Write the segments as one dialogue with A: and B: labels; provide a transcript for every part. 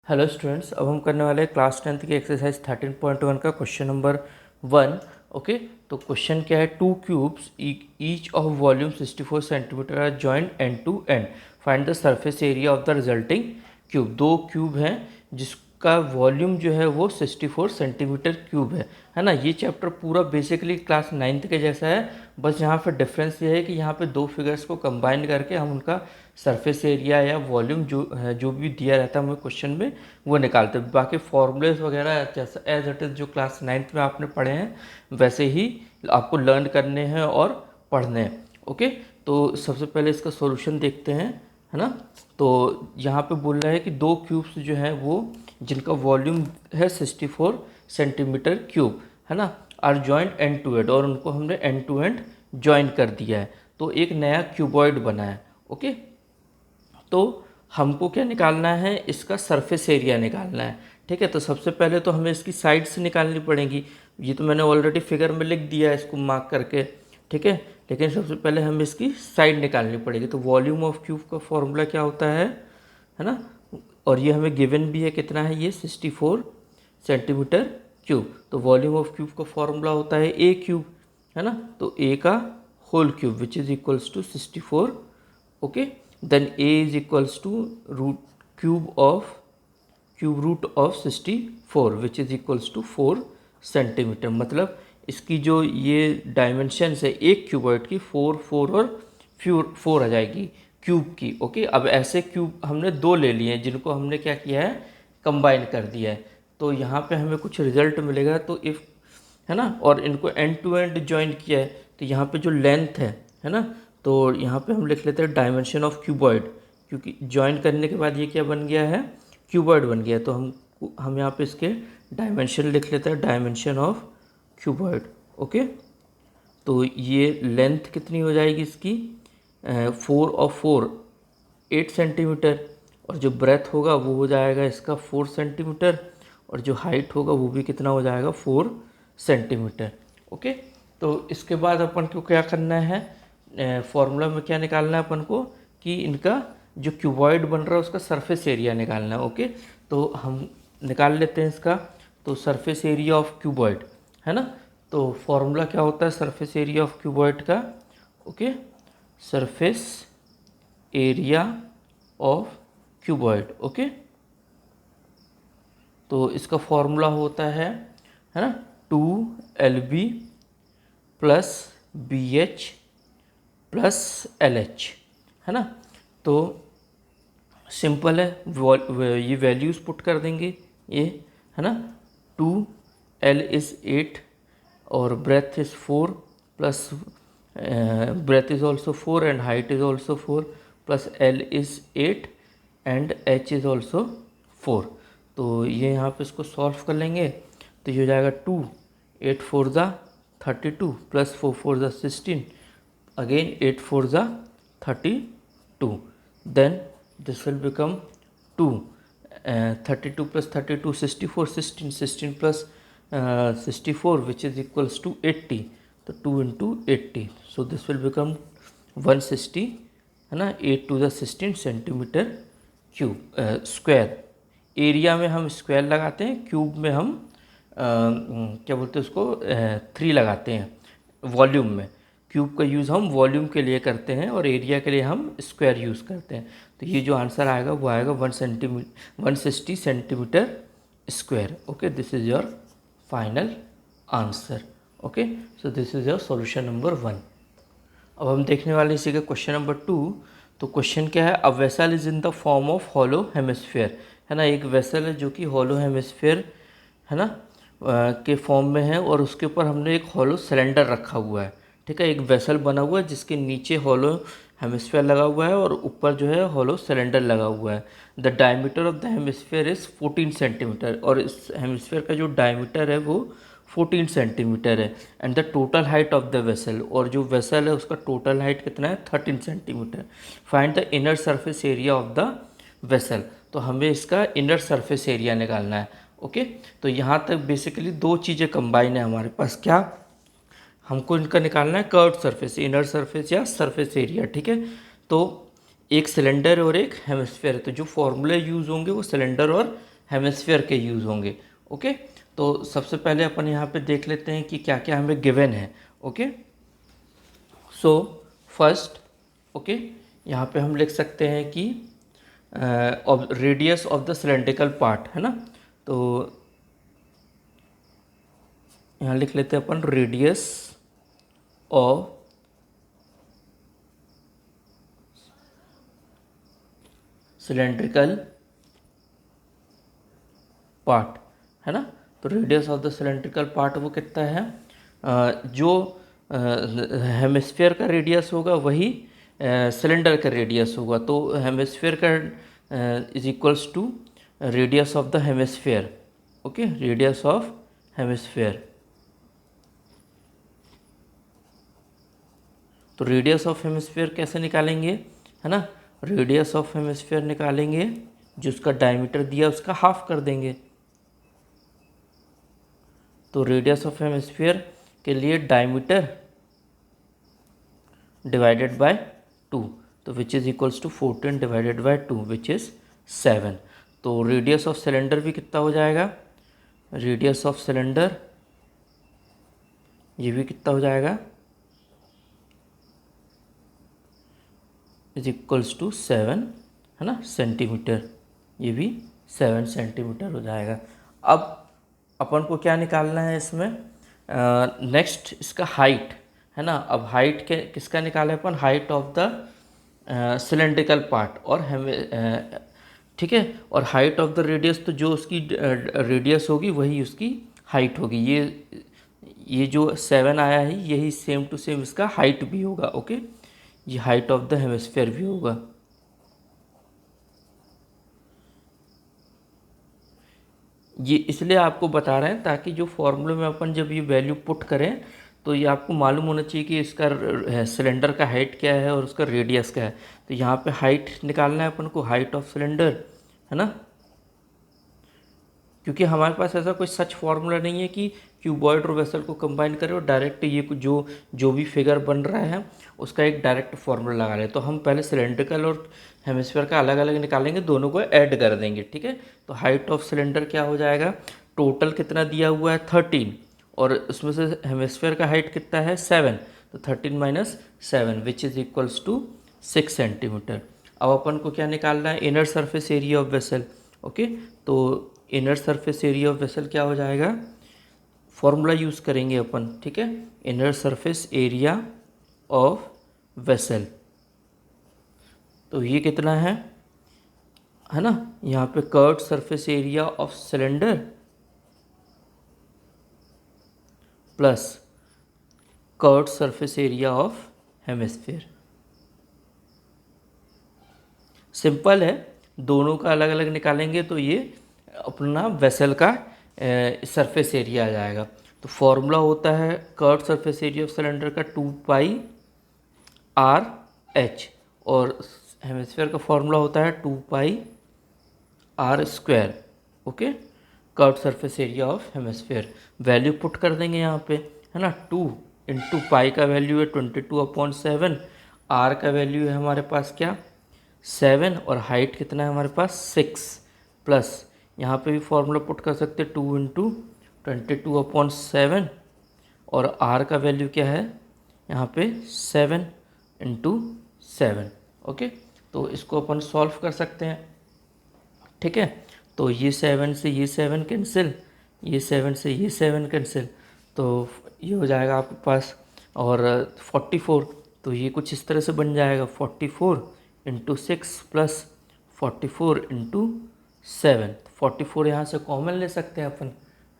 A: Hello students, अब हम करने वाले हैं क्लास 10th की एक्सरसाइज 13.1 का क्वेश्चन नंबर 1। ओके, तो क्वेश्चन क्या है, two cubes each of volume 64 centimetre are joint end to end, find the surface area of the resulting cube. दो क्यूब हैं जिसका वॉल्यूम जो है वो 64 सेंटीमीटर क्यूब है ना। ये चैप्टर पूरा बेसिकली क्लास 9th के जैसा है, बस यहाँ पे डिफरेंस ये है कि यहाँ पे दो फिगर्स को कंबाइन करके हम उनका सरफेस एरिया या वॉल्यूम जो भी दिया रहता है हमें क्वेश्चन में वो निकालते हैं। बाकी फॉर्मूलेस वगैरह जैसा एज इट इज़ जो क्लास 9th में आपने पढ़े हैं वैसे ही आपको लर्न करने हैं और पढ़ने हैं। ओके, तो सबसे पहले इसका सॉल्यूशन देखते हैं, है ना। तो यहाँ पे बोल रहा है कि दो क्यूब्स जो हैं वो जिनका वॉल्यूम है 64 सेंटीमीटर क्यूब, है ना, are joint end to end, और उनको हमने एंड टू एंड जॉइन कर दिया है, तो एक नया क्यूबॉइड बना है। ओके, तो हमको क्या निकालना है, इसका सरफेस एरिया निकालना है। ठीक है, तो सबसे पहले तो हमें इसकी साइड्स निकालनी पड़ेंगी। ये तो मैंने ऑलरेडी फिगर में लिख दिया है इसको मार्क करके, ठीक है, लेकिन सबसे पहले हमें इसकी साइड निकालनी पड़ेगी। तो वॉल्यूम ऑफ क्यूब का फॉर्मूला क्या होता है ना, और ये हमें गिवन भी है कितना है, ये 64 सेंटीमीटर क्यूब। तो वॉल्यूम ऑफ क्यूब का फॉर्मूला होता है ए क्यूब, है ना, तो ए का whole cube which is equals to 64। Okay, then a is equals to cube root of 64 which is equals to 4 centimetre. मतलब इसकी जो ये डायमेंशन है एक क्यूबॉइड की 4 4 और 4 आ जाएगी क्यूब की। ओके, अब ऐसे क्यूब हमने दो ले लिए हैं जिनको हमने क्या किया है, कंबाइन कर दिया है। तो यहाँ पे हमें कुछ रिजल्ट मिलेगा, तो इफ़, है ना, और इनको एंड टू एंड जॉइन किया है, तो यहाँ पे जो लेंथ है ना, तो यहाँ पे हम लिख लेते हैं डायमेंशन ऑफ क्यूबॉइड, क्योंकि ज्वाइन करने के बाद ये क्या बन गया है, क्यूबॉइड बन गया है। तो हम यहाँ पे इसके डायमेंशन लिख लेते हैं, डायमेंशन ऑफ क्यूबॉइड। ओके, तो ये लेंथ कितनी हो जाएगी इसकी, 4 और 4 8 सेंटीमीटर, और जो ब्रेथ होगा वो हो जाएगा इसका 4 सेंटीमीटर, और जो हाइट होगा वो भी कितना हो जाएगा, 4 सेंटीमीटर। ओके, तो इसके बाद अपन को क्या करना है, फॉर्मूला में क्या निकालना है अपन को, कि इनका जो क्यूबॉइड बन रहा है उसका सरफेस एरिया निकालना है। ओके, तो हम निकाल लेते हैं इसका। तो सरफेस एरिया ऑफ क्यूबॉइड, है ना, तो फॉर्मूला क्या होता है सरफेस एरिया ऑफ क्यूबॉइड का। Okay, surface area of cuboid. Okay, तो इसका फॉर्मूला होता है ना, 2LB plus BH plus LH, है ना। तो सिंपल है, ये वैल्यूज़ पुट कर देंगे, ये है ना, 2L इज़ 8 और breadth is 4 plus breadth is also 4 and height is also 4 plus L is 8 and H is also 4। तो ये यहाँ पे इसको सॉल्व कर लेंगे, तो ये हो जाएगा 2 8 4 ज़ा 32 प्लस 4 4 ज़ा 16, again 8 4 ज़ा 32, then this will become 2, 32 plus 32 64, 16 plus 64 which is equals to 80, तो 2 into 80, so this will become 160, है ना, 8 to the 16 centimetre cube square. Area में हम स्क्वायर लगाते हैं, क्यूब में हम क्या बोलते हैं उसको, 3 लगाते हैं वॉल्यूम में। क्यूब का यूज़ हम वॉल्यूम के लिए करते हैं और एरिया के लिए हम स्क्वायर यूज़ करते हैं। तो ये जो आंसर आएगा वो आएगा 160 centimetre square. Okay, this is your final answer. Okay, so this is your solution number 1। अब हम देखने वाले इसी का क्वेश्चन नंबर 2। तो क्वेश्चन क्या है, a vessel is in the form of hollow hemisphere, है ना, एक वेसल है जो कि हॉलो हेमिस्फेयर, है ना, के फॉर्म में है, और उसके ऊपर हमने एक हॉलो सिलेंडर रखा हुआ है। ठीक है, एक वेसल बना हुआ है जिसके नीचे हॉलो हेमिस्फेयर लगा हुआ है और ऊपर जो है हॉलो सिलेंडर लगा हुआ है। The diameter of the hemisphere is 14 centimetre, और इस हेमिस्फेयर का जो डायमीटर है वो 14 सेंटीमीटर है। And the total height of the vessel, और जो वेसल है उसका टोटल हाइट कितना है, 13 centimetre. Find the inner surface area of the vessel, तो हमें इसका इनर सरफेस एरिया निकालना है। ओके, तो यहाँ तक बेसिकली दो चीज़ें कंबाइन है हमारे पास, क्या, हमको इनका निकालना है कर्व्ड सरफेस, इनर सरफेस या सरफेस एरिया। ठीक है, तो एक सिलेंडर और एक हेमिस्फेयर है, तो जो फॉर्मूले यूज़ होंगे वो सिलेंडर और हेमिस्फीयर के यूज़ होंगे। ओके, तो सबसे पहले अपन यहाँ पे देख लेते हैं कि क्या क्या हमें गिवन है। ओके, सो फर्स्ट, ओके, यहाँ पे हम लिख सकते हैं कि radius of the cylindrical part, है ना। तो यहाँ लिख लेते हैं अपन रेडियस ऑफ सिलेंड्रिकल पार्ट, है ना। तो radius of the cylindrical part वो कितना है, जो हेमिस्फीयर का रेडियस होगा वही सिलेंडर का रेडियस होगा। तो हेमिस्फीयर का is equals to radius of the hemisphere. Okay, radius of hemisphere. तो रेडियस ऑफ हेमिस्फीयर कैसे निकालेंगे, है ना। रेडियस ऑफ हेमिस्फीयर निकालेंगे, जो उसका डायमीटर दिया उसका हाफ कर देंगे। तो रेडियस ऑफ हेमिस्फीयर के लिए डायमीटर डिवाइडेड बाय 2, तो which is equals to 14 divided by 2 which is 7। तो रेडियस ऑफ सिलेंडर भी कितना हो जाएगा, रेडियस ऑफ सिलेंडर ये भी कितना हो जाएगा, इज इक्वल्स टू 7, है ना, सेंटीमीटर। ये भी 7 सेंटीमीटर हो जाएगा। अब अपन को क्या निकालना है इसमें, नेक्स्ट इसका हाइट, है ना। अब हाइट के किसका निकाले अपन, height of the cylindrical part, और हमें ठीक है, और हाइट ऑफ द रेडियस, तो जो उसकी रेडियस होगी वही उसकी हाइट होगी। ये जो 7 आया है यही सेम टू सेम इसका हाइट भी होगा। ओके, ये हाइट ऑफ द हेमिस्फीयर भी होगा। ये इसलिए आपको बता रहे हैं ताकि जो फॉर्मूले में अपन जब ये वैल्यू पुट करें तो ये आपको मालूम होना चाहिए कि इसका सिलेंडर का हाइट क्या है और उसका रेडियस क्या है। तो यहाँ पे हाइट निकालना है अपन को, हाइट ऑफ सिलेंडर, है ना। क्योंकि हमारे पास ऐसा कोई सच फार्मूला नहीं है कि क्यूबॉइड और वेसल को कंबाइन करें और डायरेक्ट ये जो भी फिगर बन रहा है उसका एक डायरेक्ट फार्मूला लगा लें। तो हम पहले सिलेंड्रिकल और हेमिस्फीयर का अलग अलग निकालेंगे, दोनों को ऐड कर देंगे, ठीक है। तो हाइट ऑफ सिलेंडर क्या हो जाएगा, टोटल कितना दिया हुआ है 13, और उसमें से हेमिस्फीयर का हाइट कितना है 7, तो 13 minus 7 which is equals to 6 centimetre. अब अपन को क्या निकालना है, inner surface area of vessel. Okay, तो inner surface area of vessel क्या हो जाएगा, फॉर्मूला यूज़ करेंगे अपन, ठीक है। Inner surface area of vessel, तो ये कितना है ना, यहाँ पे curved surface area of cylinder plus curved surface area of hemisphere. Simple है, दोनों का अलग अलग निकालेंगे तो ये अपना वेसल का सरफेस एरिया आ जाएगा। तो फॉर्मूला होता है curved surface area of cylinder का 2πr/h, और हेमिस्फीयर का फॉर्मूला होता है 2πr²। Okay, curved surface area of hemisphere. Value put कर देंगे यहाँ पे, है ना। 2 इंटू पाई का वैल्यू है 22/7, आर का वैल्यू है हमारे पास क्या 7, और हाइट कितना है हमारे पास 6, प्लस यहाँ पे भी फॉर्मूला पुट कर सकते हैं 2 इंटू 22/7, और आर का वैल्यू क्या है यहाँ पे 7 इंटू 7। ओके, तो इसको अपन सॉल्व कर सकते हैं, ठीक है। तो ये 7 से ये 7 कैंसिल, ये 7 से ये 7 कैंसिल, तो ये हो जाएगा आपके पास, और 44, तो ये कुछ इस तरह से बन जाएगा 44 इंटू 6 प्लस 44 इंटू 7। 44 यहाँ से कॉमन ले सकते हैं अपन,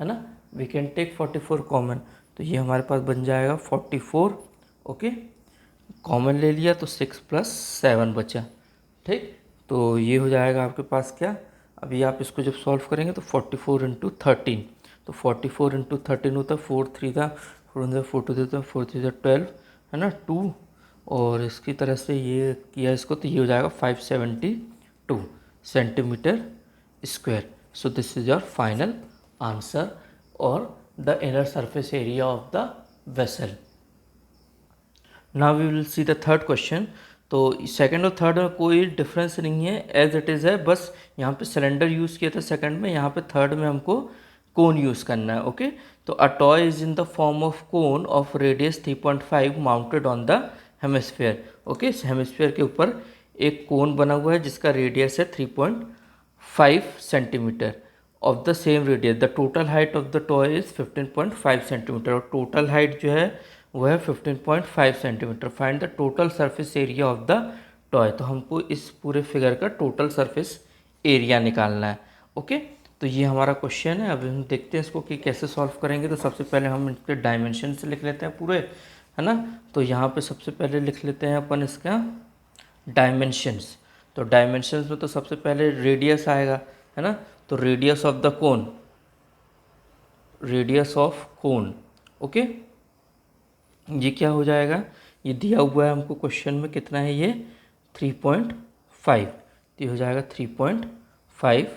A: है ना, वी कैन टेक 44 कॉमन, तो ये हमारे पास बन जाएगा 44। ओके, कॉमन ले लिया तो 6 प्लस 7 बचा, ठीक। तो ये हो जाएगा आपके पास क्या, अभी आप इसको जब सॉल्व करेंगे तो 44 इंटू 13, तो 44 इंटू 13 होता है 4 3 था, 4 4 2 देता है, 4 3 12, है ना, 2, और इसकी तरह से ये किया इसको, तो ये हो जाएगा 572 centimetre square. So this is your final answer और the inner surface area of the vessel. Now we will see the third question. तो सेकंड और थर्ड में कोई डिफरेंस नहीं है, एज इट इज़ है, बस यहाँ पे सिलेंडर यूज़ किया था सेकंड में, यहाँ पे थर्ड में हमको कोन यूज़ करना है। ओके, तो a toy is in the form of cone of radius 3.5 mounted on the hemisphere. Okay, hemisphere के ऊपर एक कोन बना हुआ है जिसका रेडियस है 3.5 centimetre of the same radius. The total height of the toy is 15.5 centimetre, और टोटल हाइट जो है वो है 15.5 centimetre. Find the total surface area of the toy. तो हमको इस पूरे फिगर का टोटल सरफेस एरिया निकालना है। ओके, तो ये हमारा क्वेश्चन है। अभी हम देखते हैं इसको कि कैसे सॉल्व करेंगे। तो सबसे पहले हम इसके डायमेंशन से लिख लेते हैं पूरे, है ना। तो यहाँ पे सबसे पहले लिख लेते हैं अपन इसका डायमेंशंस। तो डायमेंशंस में तो सबसे पहले रेडियस आएगा, है ना। तो radius of the cone, radius of cone, okay, ये क्या हो जाएगा, ये दिया हुआ है हमको क्वेश्चन में, कितना है ये 3.5, तो ये हो जाएगा 3.5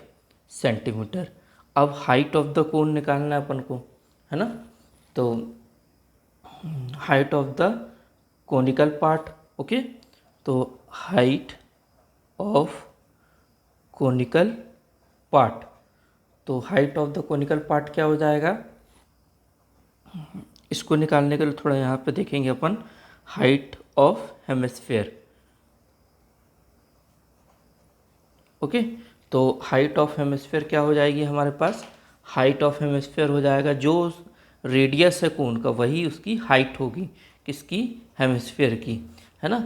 A: सेंटीमीटर। अब हाइट ऑफ द कोन निकालना है अपन को, है ना। तो height of the conical part, okay, तो हाइट ऑफ कोनिकल पार्ट, तो height of the conical part क्या हो जाएगा, इसको निकालने के लिए थोड़ा यहाँ पे देखेंगे अपन, हाइट ऑफ हेमिस्फेयर। ओके, तो हाइट ऑफ हेमिस्फेयर क्या हो जाएगी हमारे पास, हाइट ऑफ हेमिस्फेयर हो जाएगा जो रेडियस है कोन का वही उसकी हाइट होगी, किसकी, हेमिस्फेयर की, है ना।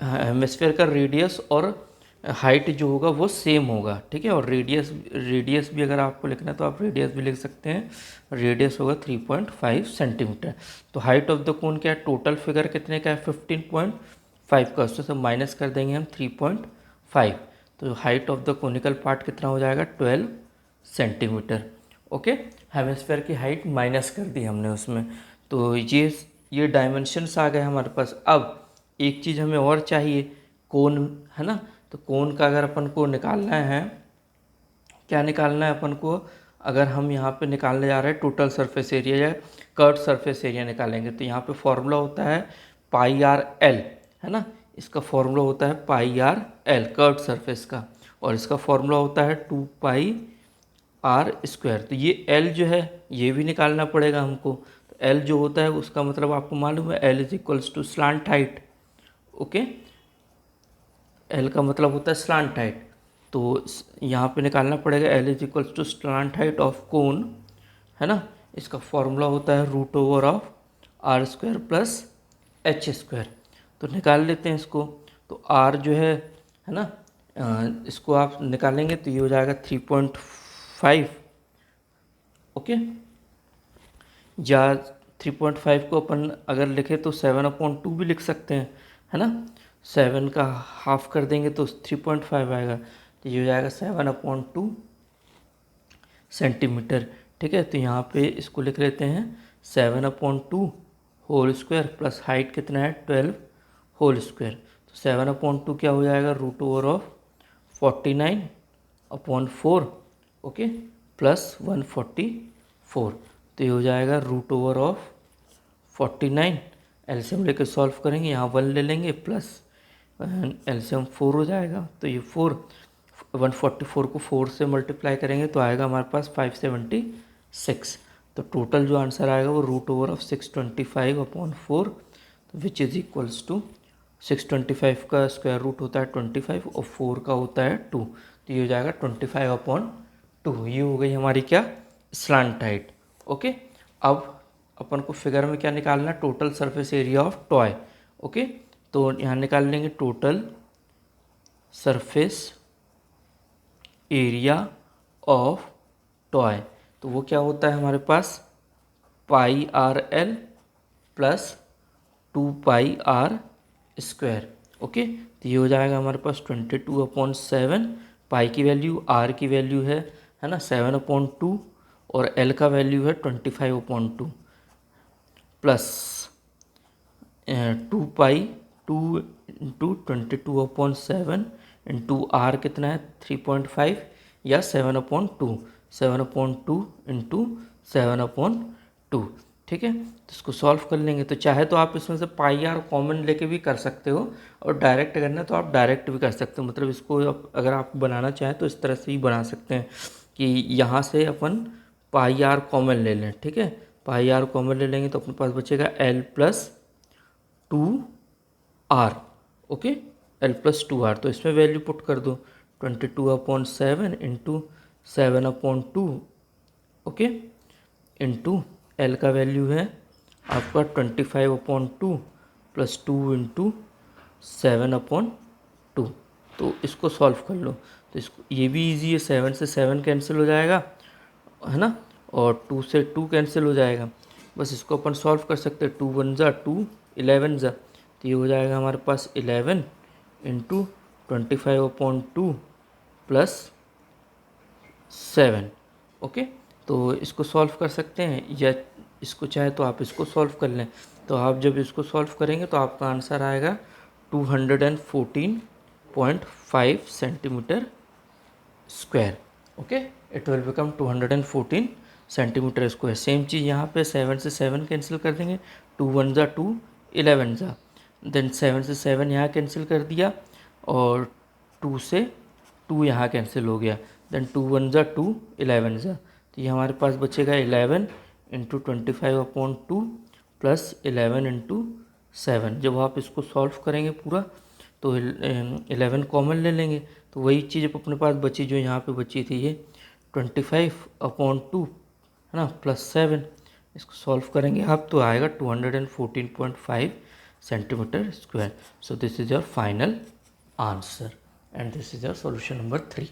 A: हेमिस्फेयर का रेडियस और हाइट जो होगा वो सेम होगा, ठीक है। और रेडियस, रेडियस भी अगर आपको लिखना है तो आप रेडियस भी लिख सकते हैं, रेडियस होगा 3.5 सेंटीमीटर। तो हाइट ऑफ द कोन क्या है, टोटल फिगर कितने का है 15.5 का, उससे सब माइनस कर देंगे हम 3.5, तो height of the conical part कितना हो जाएगा 12 सेंटीमीटर। ओके, हेमिस्फेयर की हाइट माइनस कर दी हमने उसमें। तो ये डायमेंशंस आ गए हमारे पास। अब एक चीज़ हमें और चाहिए, कोन, है ना। तो कोन का अगर अपन को निकालना है, क्या निकालना है अपन को, अगर हम यहाँ पे निकालने जा रहे हैं टोटल सरफेस एरिया या कर्व सरफेस एरिया निकालेंगे, तो यहाँ पे फॉर्मूला होता है पाई आर एल, है ना। इसका फॉर्मूला होता है पाई आर एल कर्व सरफेस का, और इसका फॉर्मूला होता है 2 पाई आर स्क्वायर। तो ये एल जो है ये भी निकालना पड़ेगा हमको। तो एल जो होता है उसका मतलब आपको मालूम है, L is equals to slant height. Okay, L का मतलब होता है स्लांट हाइट, तो यहाँ पे निकालना पड़ेगा L is equals to slant height of cone, है ना। इसका फॉर्मूला होता है root over of r square plus h square. तो निकाल लेते हैं इसको। तो आर जो है ना, इसको आप निकालेंगे तो ये हो जाएगा 3.5, ओके, या 3.5 को अपन अगर लिखे तो 7/2 भी लिख सकते हैं, है ना। 7 का हाफ कर देंगे तो 3.5 आएगा, तो ये हो जाएगा 7/2 सेंटीमीटर, ठीक है। तो यहाँ पे इसको लिख लेते हैं 7/2 होल स्क्वायर प्लस हाइट कितना है 12 होल स्क्वायर। तो 7/2 क्या हो जाएगा, root over of 49/4, okay, plus 144। तो ये हो जाएगा रूट ओवर ऑफ 49, एलसीएम लेकर सॉल्व करेंगे, यहाँ 1 ले लेंगे प्लस एलसीएम 4 हो जाएगा। तो ये 144 को 4 से मल्टीप्लाई करेंगे तो आएगा हमारे पास 576। तो टोटल जो आंसर आएगा वो root over of 625/4, which is equals to 625 का स्क्वायर रूट होता है 25 और 4 का होता है 2, तो ये हो जाएगा 25/2। ये हो गई हमारी क्या, स्लांट हाइट। ओके, अब अपन को फिगर में क्या निकालना है, total surface area of toy. Okay, तो यहाँ निकाल लेंगे total surface area of toy. तो वो क्या होता है हमारे पास, pi R L plus 2 pi R square. Okay, तो ये हो जाएगा हमारे पास 22/7, पाई की वैल्यू, आर की वैल्यू है ना 7/2, और एल का वैल्यू है 25/2 plus 2 pi 2 into 22/7 into R कितना है 3.5 या 7/2, 7/2 इंटू 7/2, ठीक है, तो इसको सॉल्व कर लेंगे। तो चाहे तो आप इसमें से पाई आर कॉमन लेके भी कर सकते हो, और डायरेक्ट करना है तो आप डायरेक्ट भी कर सकते हो। मतलब इसको अगर आप बनाना चाहें तो इस तरह से ही बना सकते हैं कि यहाँ से अपन पाई आर कॉमन ले लें। ठीक है, पाई आर कॉमन ले लेंगे तो अपने पास बचेगा L plus two R. Okay, L plus two R, तो इसमें वैल्यू पुट कर दो 22/7 इंटू 7/2। ओके, इंटू एल का वैल्यू है आपका 25/2 प्लस 2 इंटू 7/2। तो इसको सॉल्व कर लो। तो इसको ये भी इजी है, 7 से 7 कैंसिल हो जाएगा, है ना, और 2 से 2 कैंसिल हो जाएगा। बस इसको अपन सॉल्व कर सकते हैं। 2 1 ज़ा 2, 11 ज़ा, तो ये हो जाएगा हमारे पास 11 इंटू 25/2 प्लस 7। ओके, तो इसको सॉल्व कर सकते हैं, या इसको चाहे तो आप इसको सॉल्व कर लें। तो आप जब इसको सॉल्व करेंगे तो आपका आंसर आएगा 214.5 centimetre square. Okay, it will become 214 centimetre square. Same चीज़ यहाँ पे 7 से 7 कैंसिल कर देंगे, 2 1 ज़ा 2, 11 ज़ा, देन 7 से 7 यहाँ कैंसिल कर दिया, और 2 से 2 यहाँ कैंसिल हो गया, देन 2 1 ज़ा 2, 11 ज़ा, तो ये हमारे पास बचेगा 11 इंटू 25/2 प्लस 11 इंटू 7। जब आप इसको सॉल्व करेंगे पूरा तो 11 कॉमन ले लेंगे, तो वही चीज़ अपने पास बची जो यहाँ पे बची थी, ये 25/2 है ना प्लस 7। इसको सॉल्व करेंगे आप तो आएगा 214.5 centimetre square. So this is your final answer and this is your solution number 3।